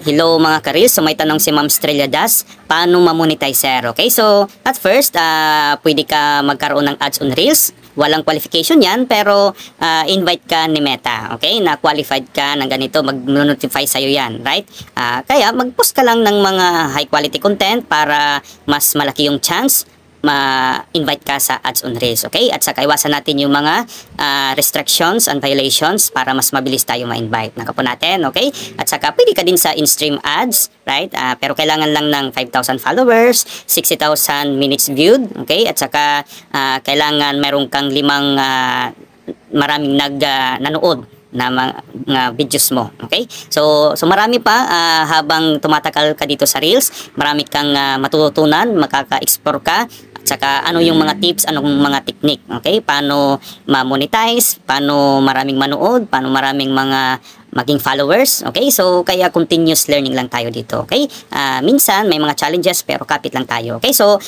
Hello mga ka-Reels, so may tanong si Ma'am Strelia Das, paano ma-monetizer? Okay, so at first, pwede ka magkaroon ng ads on Reels. Walang qualification yan, pero invite ka ni Meta, okay? Na qualified ka ng ganito, mag-notify sa'yo yan, right? Kaya mag-post ka lang ng mga high quality content para mas malaki yung chance ma-invite ka sa ads on Reels, okay? At saka iwasan natin yung mga restrictions and violations para mas mabilis tayo ma-invite. Nakapo natin, okay? At saka pwede ka din sa in-stream ads, right? Pero kailangan lang ng 5,000 followers, 60,000 minutes viewed, okay? At saka kailangan meron kang maraming nanood na mga videos mo, okay? So marami pa habang tumatagal ka dito sa Reels, marami kang matututunan, makaka-explore ka. At saka ano yung mga tips, anong mga technique, okay? Paano ma-monetize, paano maraming manood, paano maraming mga maging followers, okay? So kaya continuous learning lang tayo dito, okay? Minsan may mga challenges pero kapit lang tayo, okay? So